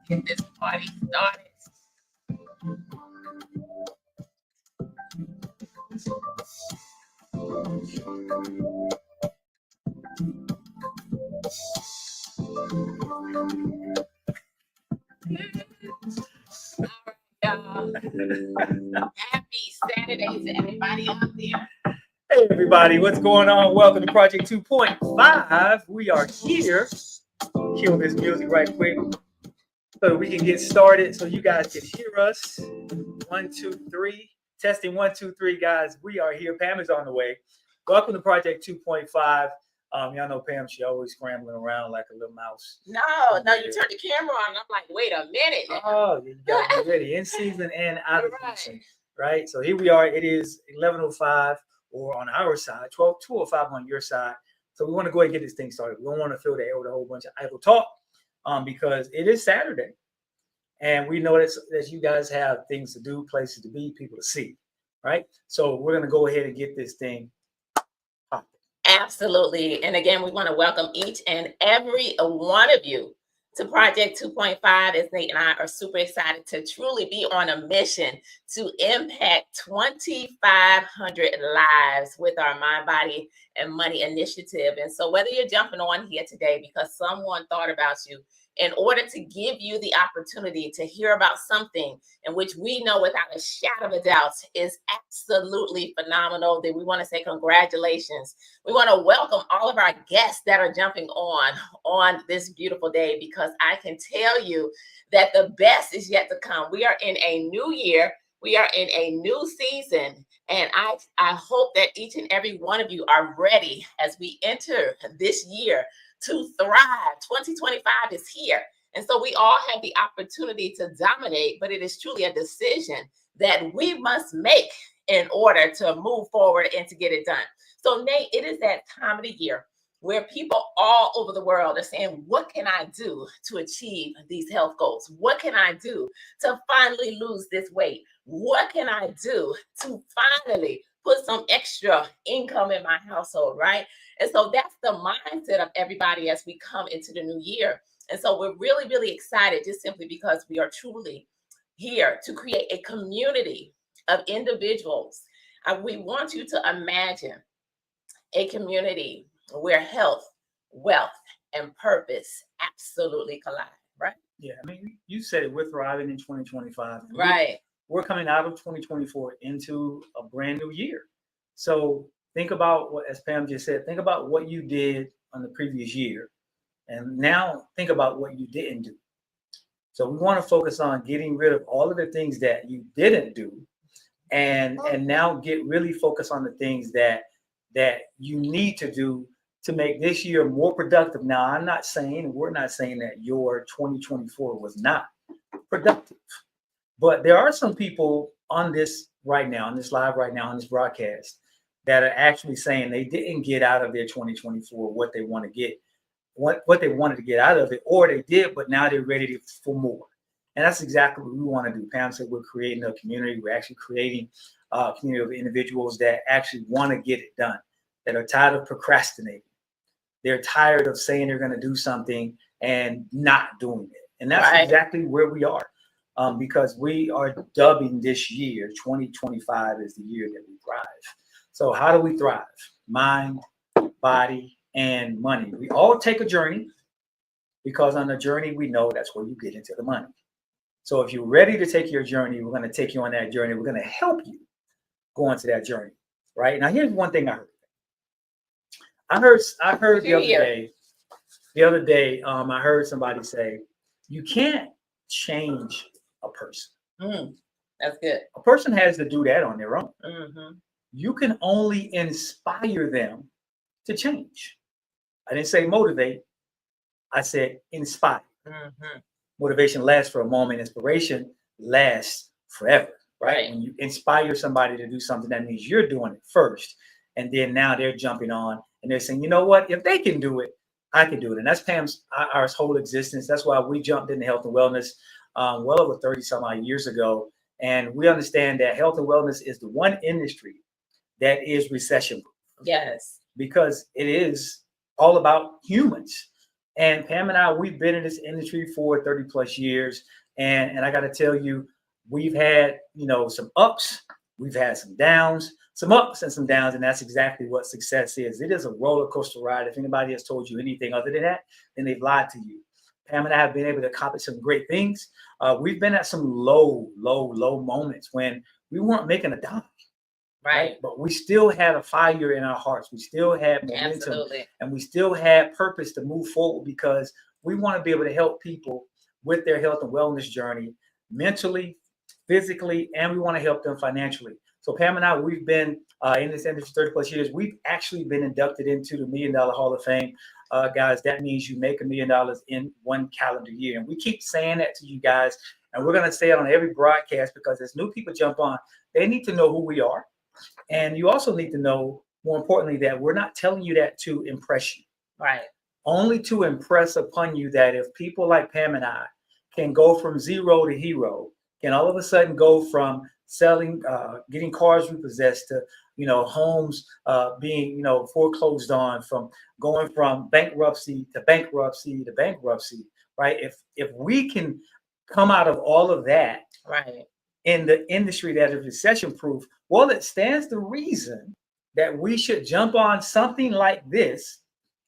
Get this party started. All right, y'all. Happy Saturday to everybody out there. Hey everybody, what's going on? Welcome to Project 2.5. We are here. Kill this music right quick so we can get started so you guys can hear us. 1, 2, 3. Testing 1, 2, 3, guys. We are here. Pam is on the way. Welcome to Project 2.5. Y'all know Pam, she always scrambling around like a little mouse. No, you turned the camera on. I'm like, wait a minute. Oh, you got to be ready. In season and out of season. right? So here we are. It is 11:05, or on our side, 2:05 on your side. So we want to go ahead and get this thing started. We don't want to fill the air with a whole bunch of idle talk, because it is Saturday, and we know that you guys have things to do, places to be, people to see, right? So we're gonna go ahead and get this thing popping. Absolutely. And again, we want to welcome each and every one of you to Project 2.5, as Nate and I are super excited to truly be on a mission to impact 2,500 lives with our Mind, Body, and Money initiative. And so whether you're jumping on here today because someone thought about you in order to give you the opportunity to hear about something in which we know without a shadow of a doubt is absolutely phenomenal, then we want to say congratulations. We want to welcome all of our guests that are jumping on this beautiful day, because I can tell you that the best is yet to come. We are in a new year. We are in a new season. And I hope that each and every one of you are ready as we enter this year to thrive. 2025 is here. And so we all have the opportunity to dominate, but it is truly a decision that we must make in order to move forward and to get it done. So Nate, it is that time of the year where people all over the world are saying, what can I do to achieve these health goals? What can I do to finally lose this weight? What can I do to finally put some extra income in my household, right? And so that's the mindset of everybody as we come into the new year. And so we're really, really excited, just simply because we are truly here to create a community of individuals. We want you to imagine a community where health, wealth, and purpose absolutely collide, right? Yeah, I mean, you said it, we're thriving in 2025. Right. We're coming out of 2024 into a brand new year. So think about what, as Pam just said, think about what you did on the previous year. And now think about what you didn't do. So we want to focus on getting rid of all of the things that you didn't do, and now get really focused on the things that you need to do to make this year more productive. Now, we're not saying that your 2024 was not productive, but there are some people on this right now, on this live right now, on this broadcast, that are actually saying they didn't get out of their 2024 what they want to get, what they wanted to get out of it, or they did, but now they're ready for more. And that's exactly what we want to do. Pam said we're creating a community. We're actually creating a community of individuals that actually want to get it done, that are tired of procrastinating. They're tired of saying they're going to do something and not doing it. And that's exactly where we are, because we are dubbing this year, 2025, as the year that we thrive. So how do we thrive? Mind, body, and money. We all take a journey, because on the journey, we know that's where you get into the money. So if you're ready to take your journey, we're going to take you on that journey. We're going to help you go into that journey, right? Now, here's one thing I heard. I heard the other day, I heard somebody say, you can't change a person. That's good. A person has to do that on their own. Mm-hmm. You can only inspire them to change. I didn't say motivate. I said inspire. Mm-hmm. Motivation lasts for a moment. Inspiration lasts forever, right? When you inspire somebody to do something, that means you're doing it first. And then now they're jumping on and they're saying, you know what? If they can do it, I can do it. And that's Pam's, our whole existence. That's why we jumped into health and wellness well over 30 some odd years ago. And we understand that health and wellness is the one industry that is recession proof. Yes. Because it is all about humans. And Pam and I, we've been in this industry for 30 plus years. And I got to tell you, we've had, some ups, we've had some downs, some ups and some downs. And that's exactly what success is. It is a roller coaster ride. If anybody has told you anything other than that, then they've lied to you. Pam and I have been able to accomplish some great things. We've been at some low moments when we weren't making a dime. Right. But we still had a fire in our hearts. We still had momentum. Absolutely. And we still had purpose to move forward, because we want to be able to help people with their health and wellness journey, mentally, physically, and we want to help them financially. So Pam and I, we've been in this industry 30 plus years. We've actually been inducted into the $1 Million Hall of Fame. Guys, that means you make $1 million in one calendar year. And we keep saying that to you guys And we're going to say it on every broadcast because as new people jump on, they need to know who we are. And you also need to know, more importantly, that we're not telling you that to impress you. Right. Only to impress upon you that if people like Pam and I can go from zero to hero, can all of a sudden go from selling, getting cars repossessed to, homes being, foreclosed on, from going from bankruptcy to bankruptcy to bankruptcy, right? If we can come out of all of that, right, in the industry that is recession proof, well, it stands to reason that we should jump on something like this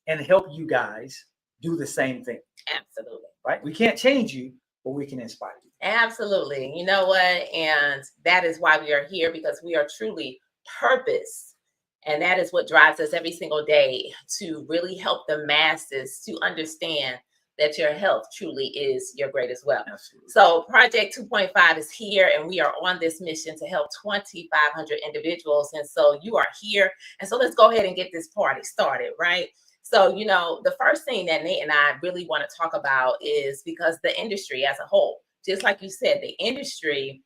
and help you guys do the same thing. Absolutely. Right? We can't change you, but we can inspire you. Absolutely. You know what? And that is why we are here, because we are truly purpose. And that is what drives us every single day, to really help the masses to understand that your health truly is your greatest wealth. Absolutely. So Project 2.5 is here, and we are on this mission to help 2,500 individuals. And so you are here. And so let's go ahead and get this party started, right? So, the first thing that Nate and I really want to talk about is, because the industry as a whole, just like you said, the industry,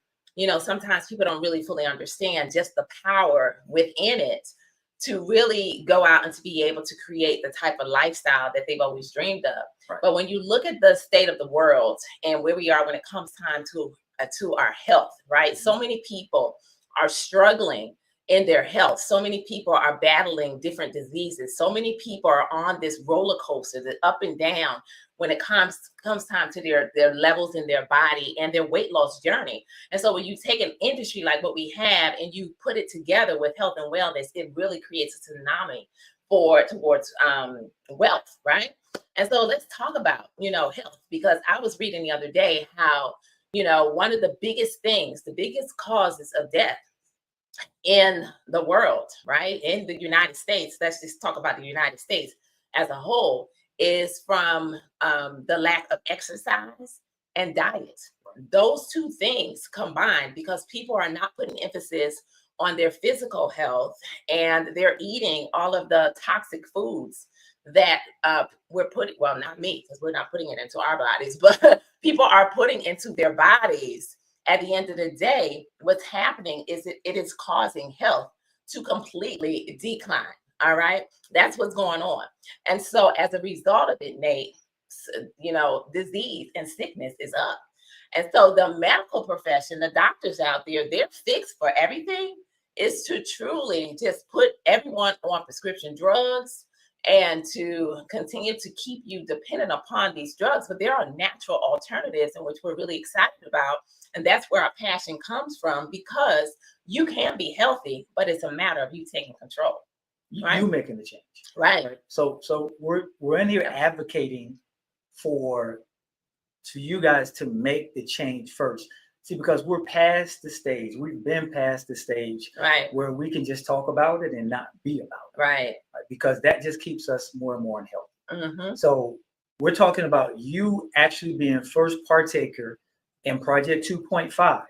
sometimes people don't really fully understand just the power within it to really go out and to be able to create the type of lifestyle that they've always dreamed of. Right. But when you look at the state of the world and where we are when it comes time to our health, right? So many people are struggling in their health. So many people are battling different diseases. So many people are on this roller coaster, the up and down, when it comes time to their levels in their body and their weight loss journey. And so when you take an industry like what we have and you put it together with health and wellness, it really creates a tsunami towards wealth, right? And so let's talk about, health, because I was reading the other day how, one of the biggest causes of death in the world, right? In the United States, let's just talk about the United States as a whole, is from the lack of exercise and diet. Those two things combined, because people are not putting emphasis on their physical health, and they're eating all of the toxic foods that we're putting, well, not me, because we're not putting it into our bodies, but people are putting into their bodies. At the end of the day, what's happening is it is causing health to completely decline. All right. That's what's going on. And so as a result of it, Nate, disease and sickness is up. And so the medical profession, the doctors out there, their fix for everything is to truly just put everyone on prescription drugs and to continue to keep you dependent upon these drugs. But there are natural alternatives in which we're really excited about. And that's where our passion comes from, because you can be healthy, but it's a matter of you taking control. Right? You making the change. Right. So we're in here advocating to you guys to make the change first. See, because we're past the stage. We've been past the stage, right, where we can just talk about it and not be about it. Right. Because that just keeps us more and more in health. Mm-hmm. So we're talking about you actually being first partaker in Project 2.5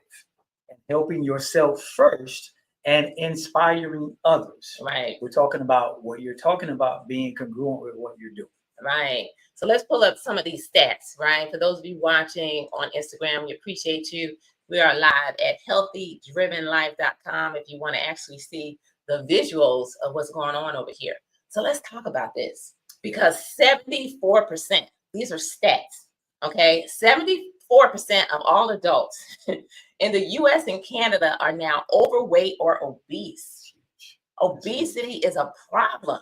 and helping yourself first and inspiring others. Right. We're talking about what you're talking about being congruent with what you're doing. Right. So let's pull up some of these stats, right? For those of you watching on Instagram, we appreciate you. We are live at healthydrivenlife.com if you want to actually see the visuals of what's going on over here. So let's talk about this, because 74%, these are stats, okay? 74% of all adults in the US and Canada are now overweight or obese. Obesity is a problem.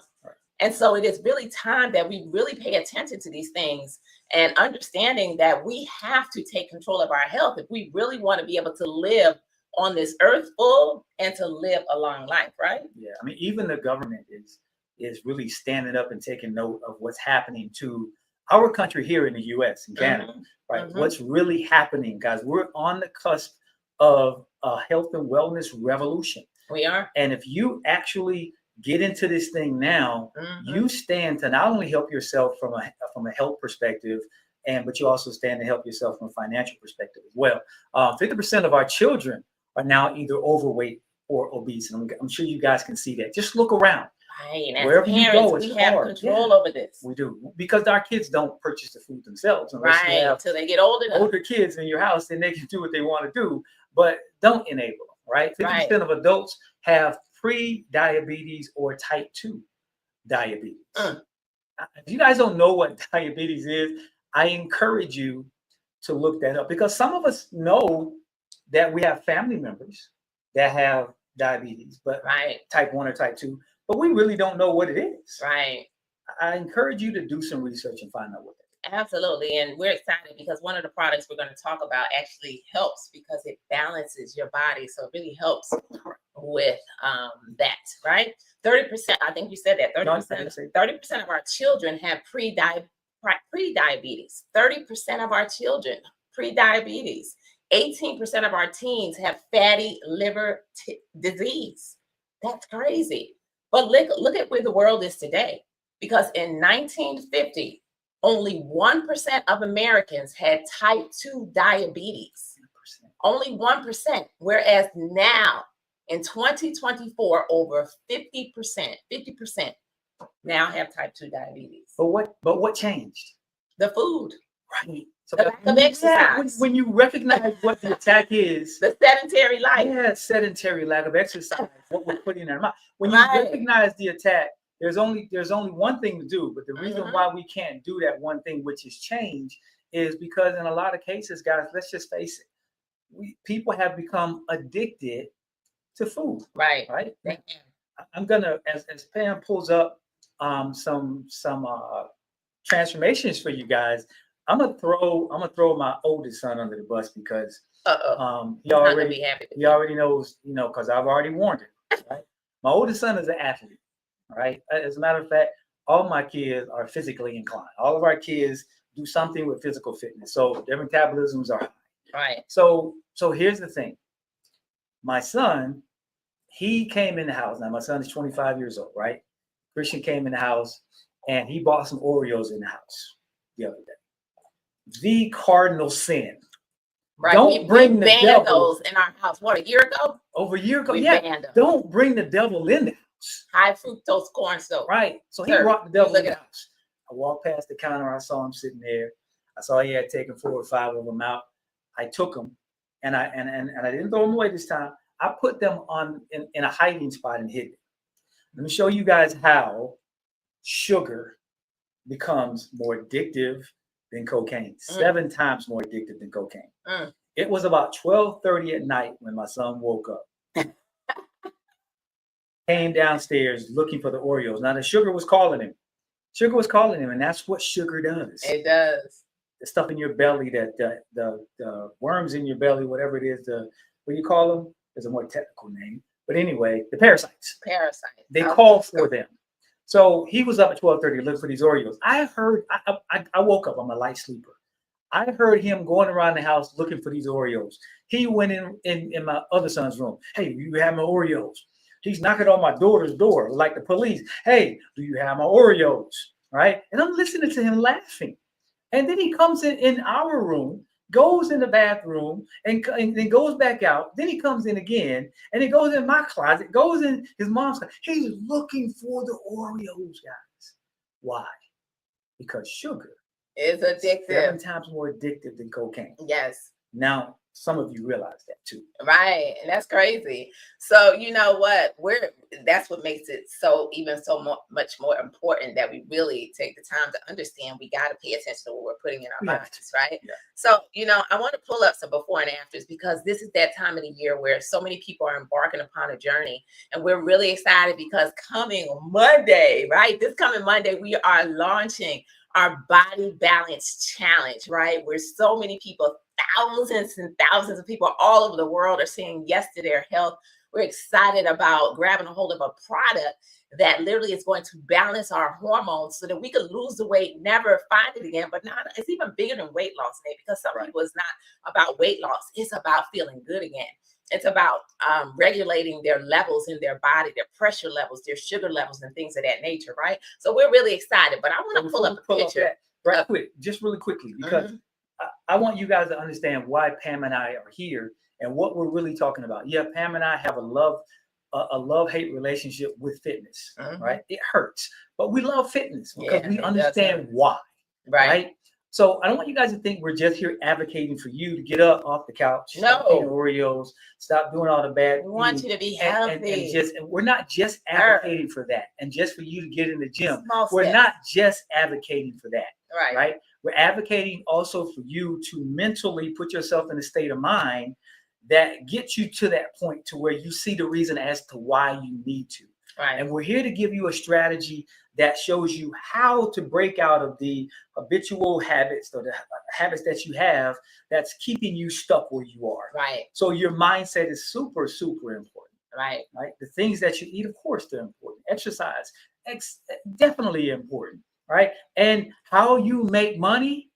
And so it is really time that we really pay attention to these things, and understanding that we have to take control of our health if we really want to be able to live on this earth full and to live a long life, right? Yeah, I mean, even the government is really standing up and taking note of what's happening to our country here in the US and Canada, right? Mm-hmm. What's really happening, guys? We're on the cusp of a health and wellness revolution. We are. And if you actually get into this thing now, you stand to not only help yourself from a health perspective, but you also stand to help yourself from a financial perspective as well. 50% of our children are now either overweight or obese, and I'm sure you guys can see that. Just look around. Right. And Wherever as you parents, go, it's we have hard. control Yeah, over this. we do, because our kids don't purchase the food themselves unless you Right. have Till they get old enough. older kids in your house, then they can do what they want to do, but don't enable them, right? 50% Right. of adults have pre-diabetes or type 2 diabetes. If you guys don't know what diabetes is, I encourage you to look that up, because some of us know that we have family members that have diabetes, but Right. type 1 or type 2, but we really don't know what it is. Right. I encourage you to do some research and find out what it is. Absolutely. And we're excited because one of the products we're going to talk about actually helps because it balances your body. So it really helps with that, right? 30%, I think you said that, No, I didn't say 30% of our children have pre-diabetes. 30% of our children, pre-diabetes. 18% of our teens have fatty liver disease. That's crazy. But look at where the world is today. Because in 1950, only 1% of Americans had type 2 diabetes. 100%. Only 1%. Whereas now, in 2024, over 50% now have type 2 diabetes. But what changed? The food. Right. So The lack of exercise. when you recognize what the attack is, The sedentary life. yeah, sedentary, lack of exercise, what we're putting in our mind. When you Right. recognize the attack, there's only one thing to do. But the reason Mhm. why we can't do that one thing, which is change, is because in a lot of cases, guys, let's just face it, people have become addicted to food. Right. Right. They I'm gonna, as Pam pulls up some transformations for you guys, I'm gonna throw my oldest son under the bus because Uh-oh. he He's not gonna already be happy with he already knows, because I've already warned him. Right. My oldest son is an athlete. Right. As a matter of fact, all my kids are physically inclined. All of our kids do something with physical fitness, so their metabolisms are high. Right. So here's the thing. My son, he came in the house. Now my son is 25 years old, right? Christian came in the house and he bought some Oreos in the house the other day. The cardinal sin. Right. Don't bring the banned devil those in our house. What, a year ago? over a year ago. We Yeah. banned them. Don't bring the devil in the house. High fructose corn syrup. Right. So he Sir, brought the devil look in the it up. house. I walked past the counter. I saw him sitting there. I saw he had taken 4 or 5 of them out. I took them and I didn't throw them away this time. I put them in a hiding spot and hid them. Let me show you guys how sugar becomes more addictive than cocaine. 7 times more addictive than cocaine. It was about 12:30 at night when my son woke up. Came downstairs looking for the Oreos. Now the sugar was calling him. Sugar was calling him, and that's what sugar does. It does. The stuff in your belly, that the worms in your belly, whatever it is, what do you call them? There's a more technical name. But anyway, the parasites. Parasites. They call for them. So he was up at 12:30 looking for these Oreos. I woke up. I'm a light sleeper. I heard him going around the house looking for these Oreos. He went in my other son's room. Hey, do you have my Oreos? He's knocking on my daughter's door like the police. Hey, do you have my Oreos? Right? And I'm listening to him laughing. And then he comes in our room, goes in the bathroom, and then goes back out. Then he comes in again, and he goes in my closet, goes in his mom's closet. He's looking for the Oreos, guys. Why? Because sugar is addictive. 7 times more addictive than cocaine. Yes. Now, some of you realize that too. Right. And that's crazy. So you know what? That's what makes it so much more important that we really take the time to understand we got to pay attention to what we're putting in our bodies, right? Yeah. So, I want to pull up some before and afters because this is that time of the year where so many people are embarking upon a journey. And we're really excited because coming Monday, right? This coming Monday, we are launching our Body Balance Challenge, right? Where so many people, thousands and thousands of people all over the world are saying yes to their health. We're excited about grabbing a hold of a product that literally is going to balance our hormones so that we could lose the weight, never find it again. But not, it's even bigger than weight loss, Nate, because some people it's not about weight loss. It's about feeling good again. It's about regulating their levels in their body, their pressure levels, their sugar levels, and things of that nature, right? So we're really excited. But I want to pull up a picture. Just really quickly, because I want you guys to understand why Pam and I are here and what we're really talking about. Yeah, Pam and I have a love a love-hate relationship with fitness, Mhm. right? It hurts, but we love fitness because Yeah, we it does understand hurt. why, Right. right? So I don't want you guys to think we're just here advocating for you to get up off the couch, stop eating No, Oreos, stop doing all the bad we want eating, you to be and healthy. and we're not just advocating for that, and just for you to get in the gym. Small We're steps. not just advocating for that, Right. right? We're advocating also for you to mentally put yourself in a state of mind that gets you to that point to where you see the reason as to why you need to. Right. And we're here to give you a strategy that shows you how to break out of the habitual habits or the habits that you have that's keeping you stuck where you are. Right. So your mindset is super, super important, Right. right? The things that you eat, of course, they're important. Exercise, definitely important, right? And how you make money,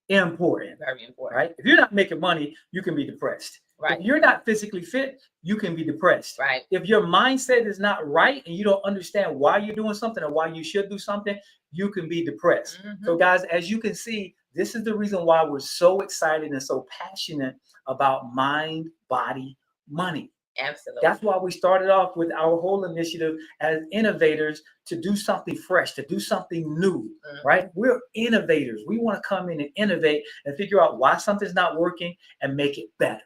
important, Very important. right? If you're not making money, you can be depressed. Right. If you're not physically fit, you can be depressed. Right. If your mindset is not right and you don't understand why you're doing something or why you should do something, you can be depressed. Mhm. So, guys, as you can see, this is the reason why we're so excited and so passionate about mind, body, money. Absolutely. That's why we started off with our whole initiative as innovators to do something fresh, to do something new, Mhm. right? We're innovators. We want to come in and innovate and figure out why something's not working and make it better,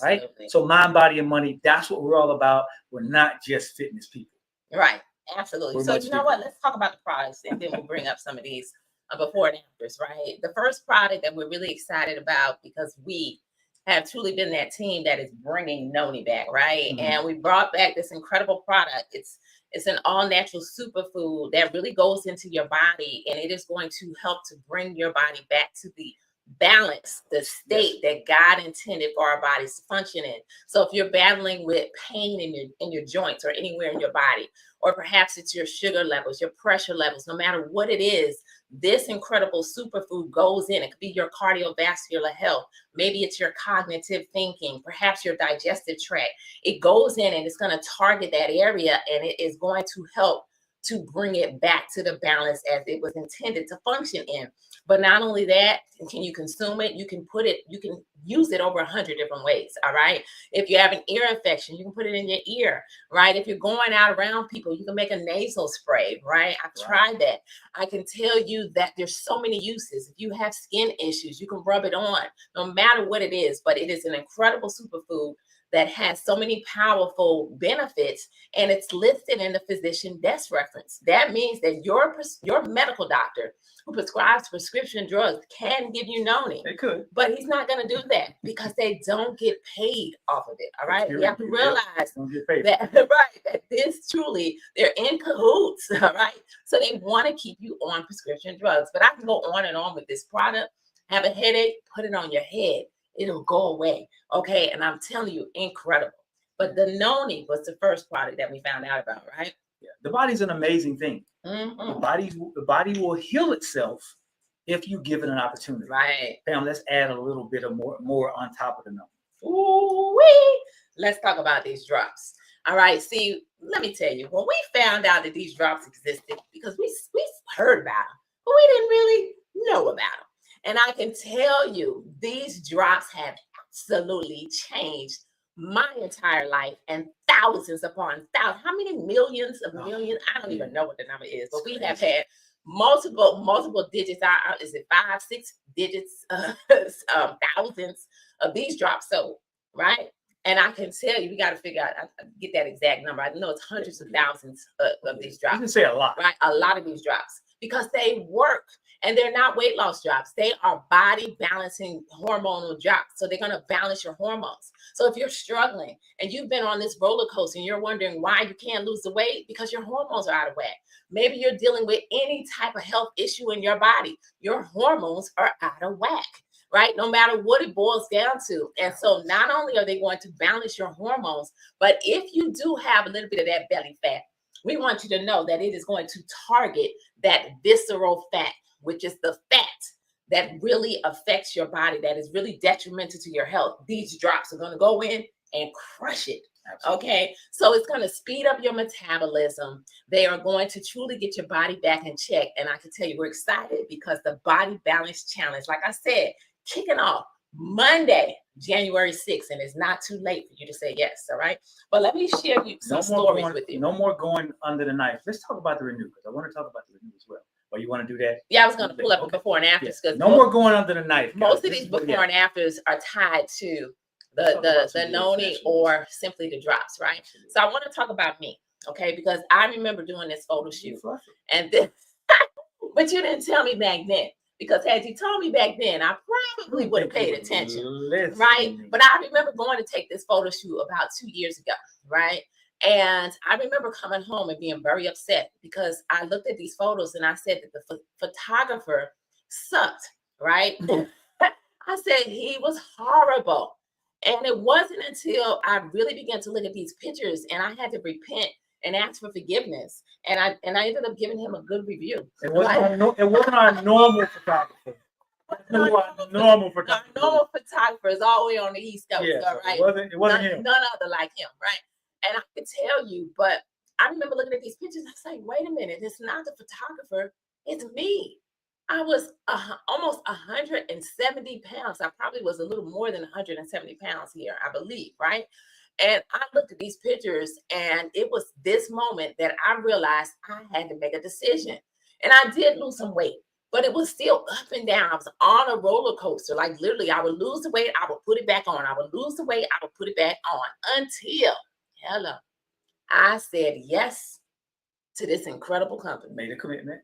right? Absolutely. So mind, body, and money, that's what we're all about. We're not just fitness people. Right. Absolutely. We're So much you know different. what? Let's talk about the products, and then we'll bring up some of these before and afters. Right. The first product that we're really excited about, because we have truly been that team that is bringing Noni back, right? Mhm. And we brought back this incredible product. It's an all natural superfood that really goes into your body, and it is going to help to bring your body back to the balance, the state that God intended for our bodies to function in. So if you're battling with pain in your joints or anywhere in your body, or perhaps it's your sugar levels, your pressure levels, no matter what it is, this incredible superfood goes in. It could be your cardiovascular health. Maybe it's your cognitive thinking, perhaps your digestive tract. It goes in and it's going to target that area, and it is going to help to bring it back to the balance as it was intended to function in. But not only that, can you consume it? You can use it over 100 different ways. All right. If you have an ear infection, you can put it in your ear, right? If you're going out around people, you can make a nasal spray, right? I've tried that. I can tell you that there's so many uses. If you have skin issues, you can rub it on, no matter what it is. But it is an incredible superfood that has so many powerful benefits, and it's listed in the physician desk reference. That means that your medical doctor who prescribes prescription drugs can give you Noni, They could. but he's not going to do that because they don't get paid off of it. All right, we have to realize Don't get paid. that right, that this truly, they're in cahoots. All right, so they want to keep you on prescription drugs. But I can go on and on with this product. Have a headache, put it on your head, it'll go away. Okay, and I'm telling you, incredible. But the Noni was the first product that we found out about, right? Yeah. The body's an amazing thing. Mhm. The body will heal itself if you give it an opportunity. Right. Pam, let's add a little bit of more on top of the number. Ooh-wee. Let's talk about these drops. All right. See, let me tell you, when we found out that these drops existed, because we heard about them, but we didn't really know about them. And I can tell you, these drops have absolutely changed my entire life, and thousands upon thousands. How many millions of millions? I don't even know what the number is, but we have had multiple digits. Is it 5, 6 digits, thousands of these drops sold, right? And I can tell you, we got to figure out, get that exact number. I know it's hundreds of thousands of these drops. You can say a lot. Right? A lot of these drops, because they work, and they're not weight loss drops. They are body balancing hormonal drops. So they're going to balance your hormones. So if you're struggling and you've been on this roller coaster and you're wondering why you can't lose the weight, because your hormones are out of whack. Maybe you're dealing with any type of health issue in your body. Your hormones are out of whack, right? No matter what it boils down to. And so not only are they going to balance your hormones, but if you do have a little bit of that belly fat, we want you to know that it is going to target that visceral fat, which is the fat that really affects your body, that is really detrimental to your health. These drops are going to go in and crush it. Absolutely. Okay, so it's going to speed up your metabolism. They are going to truly get your body back in check. And I can tell you, we're excited because the Body Balance Challenge, like I said, kicking off Monday, January 6th, and it's not too late for you to say yes. All right. But let me share you some stories with you. No more going under the knife. Let's talk about the Renew, because I want to talk about the Renew as well. Or you want to do that? Yeah, I was going to pull up the before and afters, because no more going under the knife. Most of these before and afters are tied to the noni or simply the drops, right? So I want to talk about me, okay? Because I remember doing this photo shoot, and then, but you didn't tell me back then. Because had you told me back then, I probably would have paid attention, right? But I remember going to take this photo shoot about 2 years ago, right? And I remember coming home and being very upset because I looked at these photos and I said that the photographer sucked, right? I said he was horrible. And it wasn't until I really began to look at these pictures and I had to repent and ask for forgiveness. And I ended up giving him a good review. It wasn't our normal photographer. Our normal photographer is all the way on the East Coast, right? It wasn't him. None other like him, right? And I could tell you, but I remember looking at these pictures. I was like, wait a minute, it's not the photographer, it's me. I was almost 170 pounds. I probably was a little more than 170 pounds here, I believe, right? And I looked at these pictures, and it was this moment that I realized I had to make a decision. And I did lose some weight, but it was still up and down. I was on a roller coaster. Like literally, I would lose the weight, I would put it back on. I would lose the weight, I would put it back on until, I said yes to this incredible company. Made a commitment.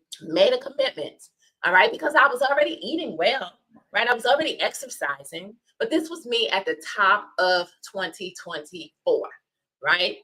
All right, because I was already eating well, right? I was already exercising, but this was me at the top of 2024, right?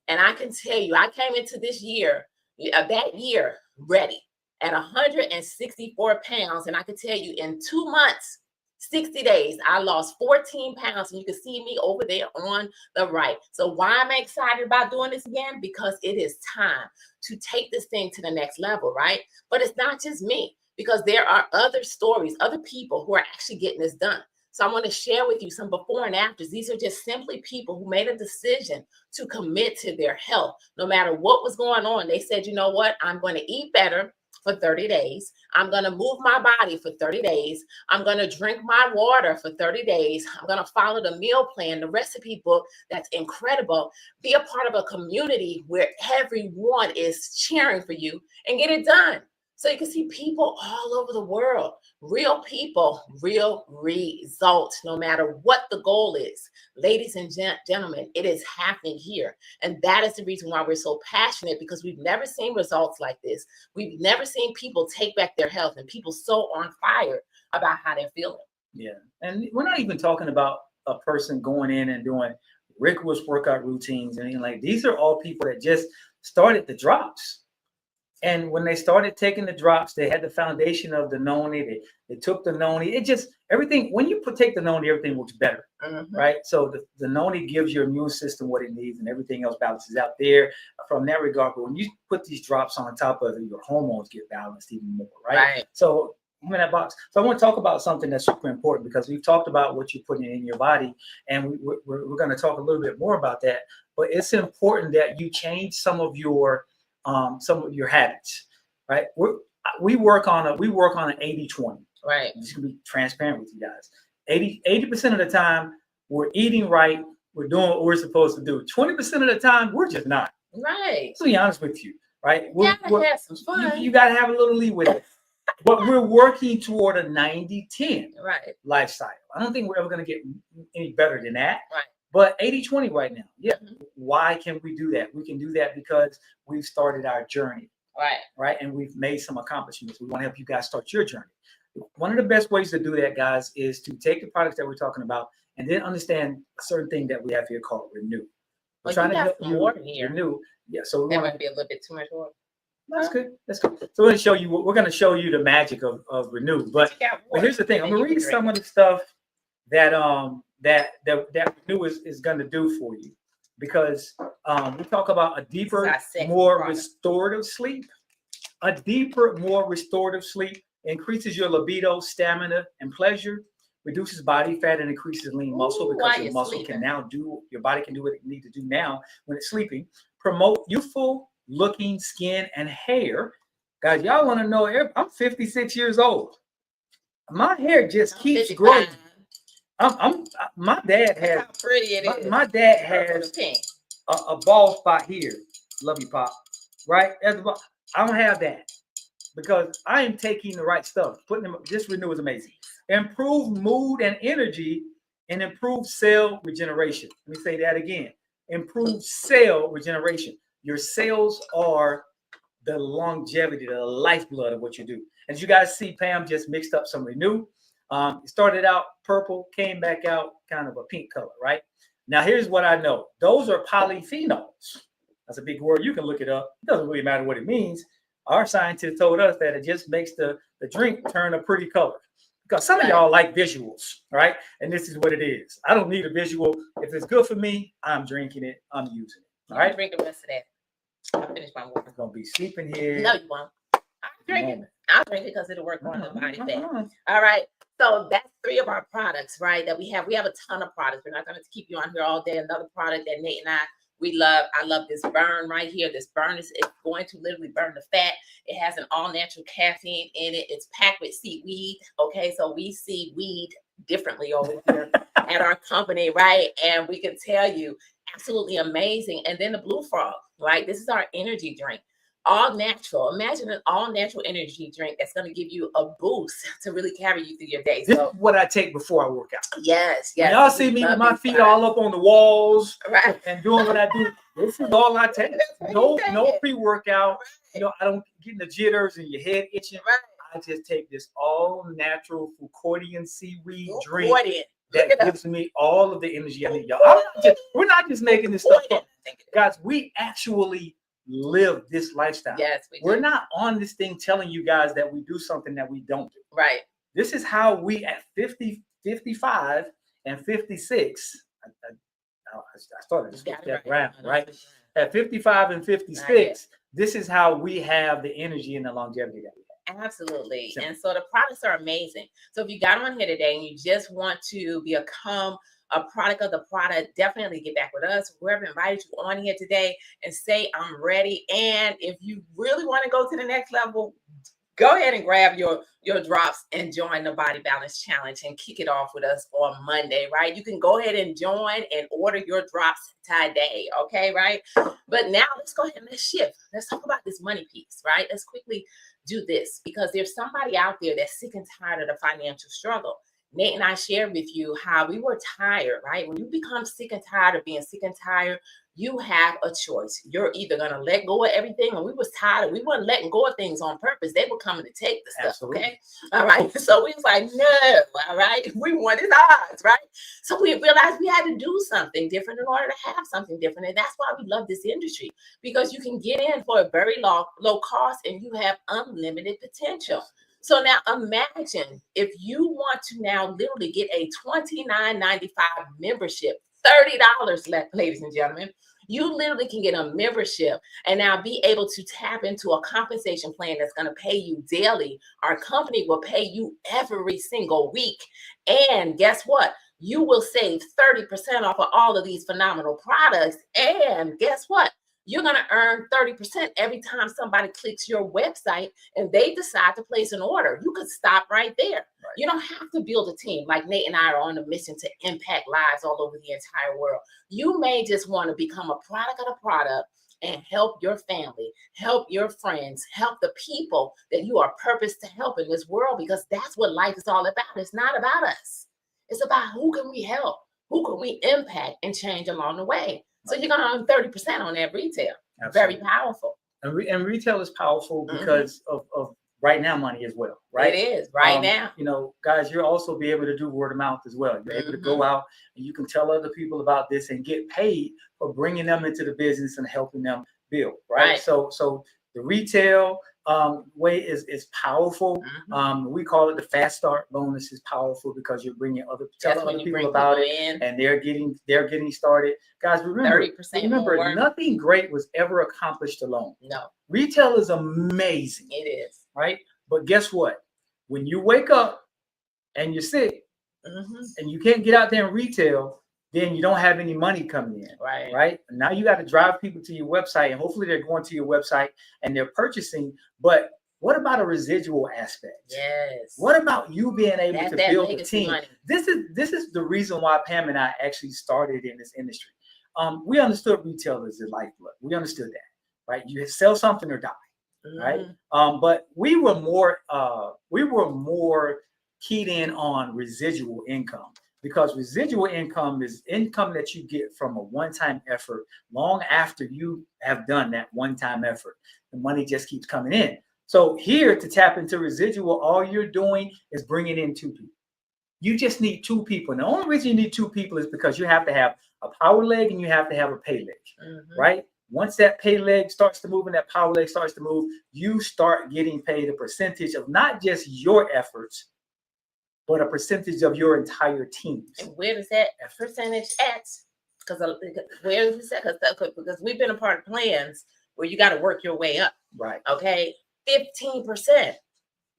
And I can tell you, I came into this year, that year, ready at 164 pounds. And I can tell you in 2 months, 60 days, I lost 14 pounds. And you can see me over there on the right. So why am I excited about doing this again? Because it is time to take this thing to the next level, right? But it's not just me, because there are other stories, other people who are actually getting this done. So I want to share with you some before and afters. These are just simply people who made a decision to commit to their health. No matter what was going on, they said, you know what? I'm going to eat better for 30 days. I'm going to move my body for 30 days. I'm going to drink my water for 30 days. I'm going to follow the meal plan, the recipe book. That's incredible. Be a part of a community where everyone is cheering for you and get it done. So you can see people all over the world, real people, real results, no matter what the goal is. Ladies and gentlemen, it is happening here. And that is the reason why we're so passionate, because we've never seen results like this. We've never seen people take back their health and people so on fire about how they're feeling. Yeah. And we're not even talking about a person going in and doing rigorous workout routines and anything like that. These are all people that just started the drops. And when they started taking the drops, they had the foundation of the noni. They took the noni. It just, everything, when you take the noni, everything looks better, right? So the noni gives your immune system what it needs, and everything else balances out there from that regard. But when you put these drops on top of it, your hormones get balanced even more, right? So I'm in that box. So I want to talk about something that's super important, because we've talked about what you're putting in your body, and we're going to talk a little bit more about that. But it's important that you change some of your habits, right? We work on an 80-20. Right. I'm just gonna be transparent with you guys. 80% of the time we're eating right, we're doing what we're supposed to do. 20% of the time we're just not. Right. To be honest with you, right? We're have some fun. You gotta have a little leeway with it. But we're working toward a 90-10 lifestyle. I don't think we're ever gonna get any better than that. Right. But 80-20 right now. Yeah. Why can we do that? We can do that because we've started our journey. Right. And we've made some accomplishments. We want to help you guys start your journey. One of the best ways to do that, guys, is to take the products that we're talking about and then understand a certain thing that we have here called Renew. We're trying to help you renew. Yeah. So that might be a little bit too much water. That's good. That's good. So we're going to show you the magic of Renew. But here's the thing. I'm going to read some of the stuff that Renew is going to do for you, because we talk about a deeper, more restorative sleep. A deeper, more restorative sleep increases your libido, stamina, and pleasure, reduces body fat, and increases lean muscle, because your muscle can now do, your body can do what it needs to do now when it's sleeping. Promote youthful looking skin and hair. Guys, y'all want to know, I'm 56 years old. My hair just keeps growing. My dad Look has how pretty it is. my dad Purple has to pink. a bald spot here. Love you, Pop. Right? I don't have that because I am taking the right stuff. Putting them. This Renew is amazing. Improve mood and energy, and improve cell regeneration. Let me say that again. Improve cell regeneration. Your cells are the longevity, the lifeblood of what you do. As you guys see, Pam just mixed up some Renew. It started out purple, came back out kind of a pink color, right? Now, here's what I know. Those are polyphenols. That's a big word. You can look it up. It doesn't really matter what it means. Our scientists told us that it just makes the drink turn a pretty color. Because some of y'all like visuals, right? And this is what it is. I don't need a visual. If it's good for me, I'm drinking it. I'm using it. All right? Drink the rest of that. I'll finish my water. I'm going to be sleeping here. No, you won't. I'll drink it. I'll drink it because it'll work on the body fat. All right. So that's 3 of our products, right? That we have. We have a ton of products. We're not going to keep you on here all day. Another product that Nate and we love. I love this burn right here. This burn is going to literally burn the fat. It has an all-natural caffeine in it. It's packed with seaweed. Okay, so we see weed differently over here at our company, right? And we can tell you, absolutely amazing. And then the Blue Frog, right? This is our energy drink. All natural. Imagine an all natural energy drink that's going to give you a boost to really carry you through your day. This is what I take before I work out. Yes. When y'all see me with my feet all up on the walls, right, and doing what I do, this is all I take. No pre-workout. You know, I don't get the jitters and your head itching. Right. I just take this all natural Fucoidian seaweed drink that gives me all of the energy I need. Y'all, we're not just making this stuff up. Guys, we actually live this lifestyle. Yes, we're not on this thing telling you guys that we do something that we don't do. Right. This is how we at 50, 55, and 56. I started to skip that round, right? At 55 and 56, this is how we have the energy and the longevity that we have. Absolutely. Simple. And so the products are amazing. So if you got on here today and you just want to become a product of the product, definitely get back with us. Whoever invited you on here today and say, I'm ready. And if you really want to go to the next level, go ahead and grab your drops and join the Body Balance Challenge and kick it off with us on Monday, right? You can go ahead and join and order your drops today, okay, right? But now let's go ahead and let's shift. Let's talk about this money piece, right? Let's quickly do this because there's somebody out there that's sick and tired of the financial struggle. Nate and I shared with you how we were tired, right? When you become sick and tired of being sick and tired, you have a choice. You're either going to let go of everything, and we was tired. We weren't letting go of things on purpose. They were coming to take the stuff, absolutely. Okay? All right. So we was like, no, all right. We wanted odds, right? So we realized we had to do something different in order to have something different. And that's why we love this industry, because you can get in for a very low cost and you have unlimited potential. So now imagine if you want to now literally get a $29.95 membership, $30, ladies and gentlemen. You literally can get a membership and now be able to tap into a compensation plan that's going to pay you daily. Our company will pay you every single week. And guess what? You will save 30% off of all of these phenomenal products. And guess what? You're going to earn 30% every time somebody clicks your website and they decide to place an order. You could stop right there. Right. You don't have to build a team. Like Nate and I are on a mission to impact lives all over the entire world. You may just want to become a product of the product and help your family, help your friends, help the people that you are purposed to help in this world, because that's what life is all about. It's not about us. It's about who can we help? Who can we impact and change along the way? So you're going to earn 30% on that retail. Absolutely. Very powerful. And retail is powerful because of right now money as well, right? It is right now. You know, guys, you'll also be able to do word of mouth as well. You're able to go out and you can tell other people about this and get paid for bringing them into the business and helping them build, right? So the retail way is powerful. We call it the fast start bonus. Is powerful because you're bringing other people about it, and they're getting started. Guys, remember, nothing great was ever accomplished alone. No, retail is amazing. It is, right? But guess what? When you wake up and you're sick and you can't get out there and retail, then you don't have any money coming in, right? Now you got to drive people to your website, and hopefully they're going to your website and they're purchasing. But What about a residual aspect? Yes. What about you being able That's to that build a legacy team? money. This is the reason why Pam and I actually started in this industry. We understood retailers as lifeblood. We understood that, right? You sell something or die, right? But we were more keyed in on residual income, because residual income is income that you get from a one-time effort long after you have done that one-time effort. The money just keeps coming in. So here, to tap into residual, all you're doing is bringing in 2 people. You just need 2 people. And the only reason you need 2 people is because you have to have a power leg and you have to have a pay leg, right? Once that pay leg starts to move and that power leg starts to move, you start getting paid a percentage of not just your efforts, but a percentage of your entire teams. And where does that percentage at? Because where is it? Because we've been a part of plans where you got to work your way up. Right. Okay. 15%.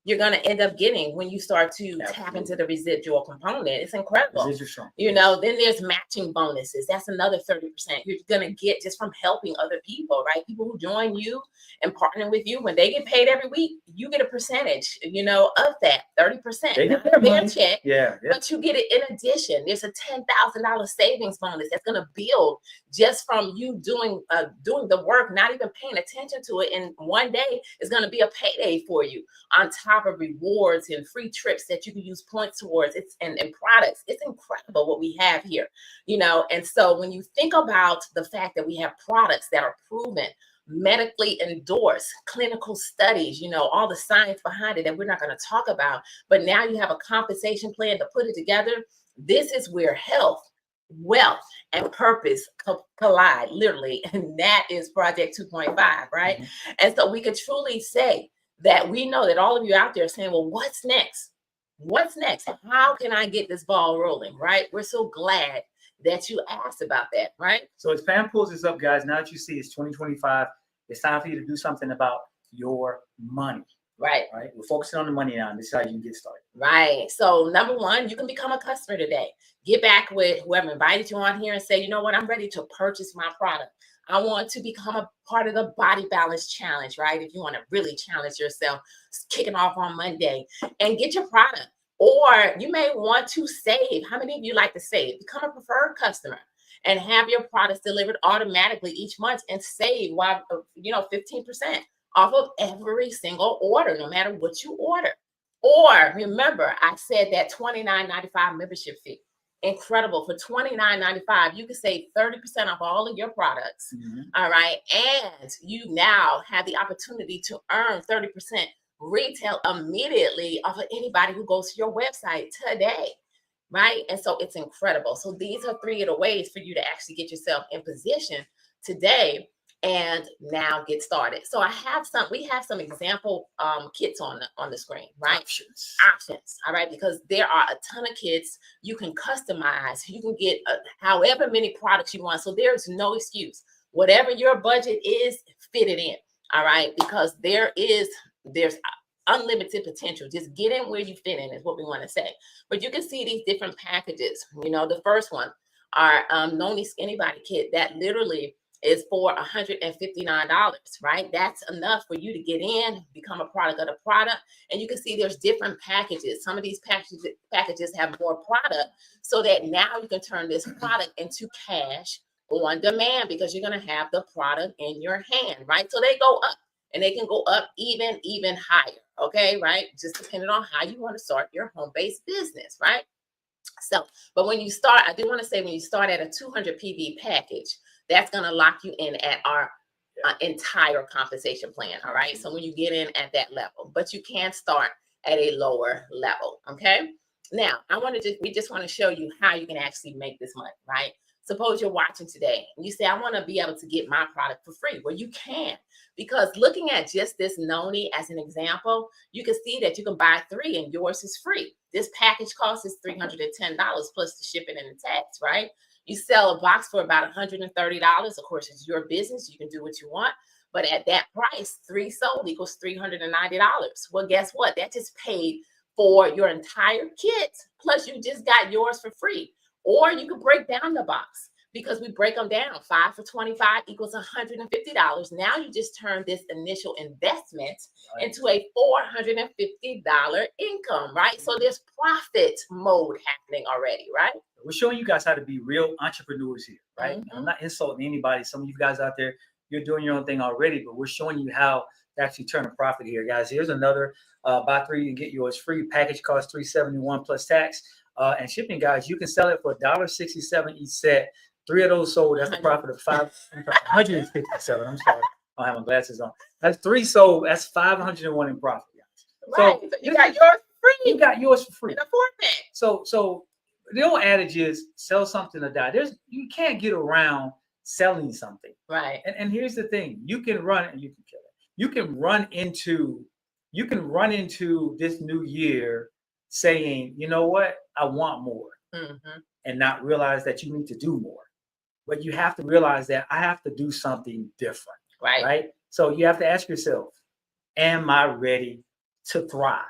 You're going to end up getting when you start to tap into the residual component. It's incredible. You know, then there's matching bonuses. That's another 30% you're going to get just from helping other people, right? People who join you and partner with you, when they get paid every week, you get a percentage, you know, of that 30%. They get their check. Yeah. But you get it in addition. There's a $10,000 savings bonus that's going to build just from you doing the work, not even paying attention to it. And one day is going to be a payday for you on top of rewards and free trips that you can use points towards. It's and products. It's incredible what we have here, you know. And so when you think about the fact that we have products that are proven, medically endorsed, clinical studies, you know, all the science behind it that we're not going to talk about, but now you have a compensation plan to put it together. This is where health, wealth, and purpose collide, literally, and that is Project 2.5, right? And so we could truly say that we know that all of you out there are saying, well, what's next? What's next? How can I get this ball rolling, right? We're so glad that you asked about that, right? So as Pam pulls this up, guys, now that you see it's 2025, it's time for you to do something about your money. Right. Right. We're focusing on the money now, and this is how you can get started. Right. So number one, you can become a customer today. Get back with whoever invited you on here and say, you know what, I'm ready to purchase my product. I want to become a part of the Body Balance Challenge, right? If you want to really challenge yourself, kicking off on Monday, and get your product. Or you may want to save. How many of you like to save? Become a preferred customer and have your products delivered automatically each month and save, 15% off of every single order, no matter what you order. Or remember, I said that $29.95 membership fee. Incredible. For $29.95, you can save 30% off all of your products. All right. And you now have the opportunity to earn 30% retail immediately off of anybody who goes to your website today. Right. And so it's incredible. So these are 3 of the ways for you to actually get yourself in position today and now get started. So we have some example kits on the screen, right? Options. All right. Because there are a ton of kits you can customize. You can get however many products you want. So there's no excuse. Whatever your budget is, fit it in. All right. Because there's unlimited potential. Just get in where you fit in is what we want to say. But you can see these different packages. You know, the first one are Noni Skinny Body Kit that literally is for $159, right? That's enough for you to get in, become a product of the product. And you can see there's different packages. Some of these packages have more product so that now you can turn this product into cash on demand because you're going to have the product in your hand, right? So they go up and they can go up even higher, okay, right? Just depending on how you want to start your home-based business, right? So, but when you start, I do want to say when you start at a 200 PV package, that's going to lock you in at our entire compensation plan. All right. So when you get in at that level, but you can start at a lower level. Okay. Now we just want to show you how you can actually make this money, right? Suppose you're watching today and you say, I want to be able to get my product for free. Well, you can, because looking at just this Noni as an example, you can see that you can buy 3 and yours is free. This package cost is $310 plus the shipping and the tax, right? You sell a box for about $130. Of course, it's your business. You can do what you want. But at that price, 3 sold equals $390. Well, guess what? That just paid for your entire kit. Plus, you just got yours for free. Or you could break down the box because we break them down. 5 for 25 equals $150. Now you just turn this initial investment into a $450 income, right? So there's profit mode happening already, right? We're showing you guys how to be real entrepreneurs here, right? Mhm. I'm not insulting anybody. Some of you guys out there, you're doing your own thing already, but we're showing you how to actually turn a profit here, guys. Here's another buy 3 and get yours free. Package costs $371 plus tax and shipping, guys. You can sell it for $1.67 each set. 3 of those sold. That's a profit of $157. I'm sorry, I don't have my glasses on. That's 3 sold. That's $501 in profit, guys. Right. So you got yours free. You got yours for free. In a format. So the old adage is sell something or die. You can't get around selling something. Right. And here's the thing: you can run and you can kill it. You can run into this new year saying, you know what, I want more, and not realize that you need to do more. But you have to realize that I have to do something different. Right. So you have to ask yourself, am I ready to thrive?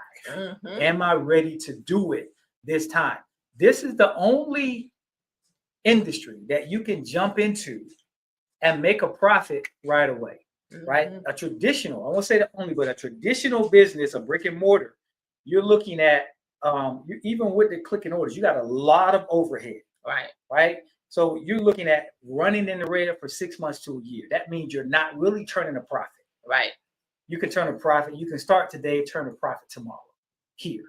Am I ready to do it this time? This is the only industry that you can jump into and make a profit right away, right? A traditional, I won't say the only, but a traditional business, a brick and mortar, you're looking at, even with the click and orders, you got a lot of overhead, right? So you're looking at running in the red for 6 months to a year. That means you're not really turning a profit. Right. You can turn a profit. You can start today, turn a profit tomorrow here,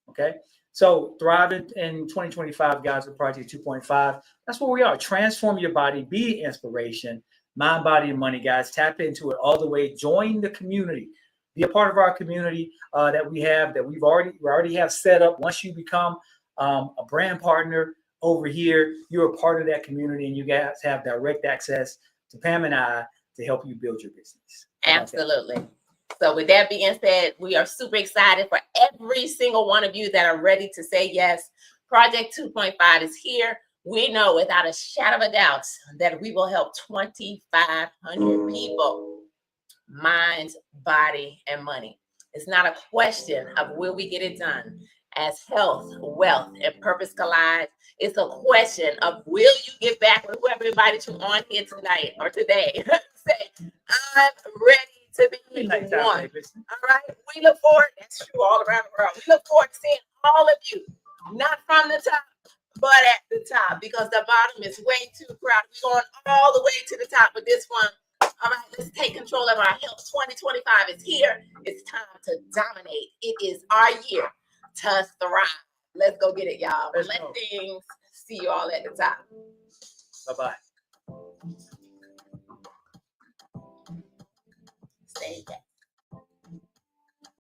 okay? So thriving in 2025, guys, with Project 2.5. That's where we are. Transform your body, be inspiration, mind, body, and money, guys. Tap into it all the way. Join the community. Be a part of our community that we already have set up. Once you become a brand partner over here, you're a part of that community, and you guys have direct access to Pam and I to help you build your business. Absolutely. So with that being said, we are super excited for every single one of you that are ready to say yes. Project 2.5 is here. We know without a shadow of a doubt that we will help 2,500 people, mind, body, and money. It's not a question of will we get it done. As health, wealth, and purpose collide, it's a question of will you get back with whoever invited you on here tonight or today. Say, I'm ready to be one. All right. We look forward, that's true all around the world. We look forward to seeing all of you, not from the top, but at the top, because the bottom is way too crowded. We're going all the way to the top with this one. All right, let's take control of our health. 2025 is here. It's time to dominate. It is our year to thrive. Let's go get it, y'all. Blessings. See you all at the top. Bye-bye. Stay back.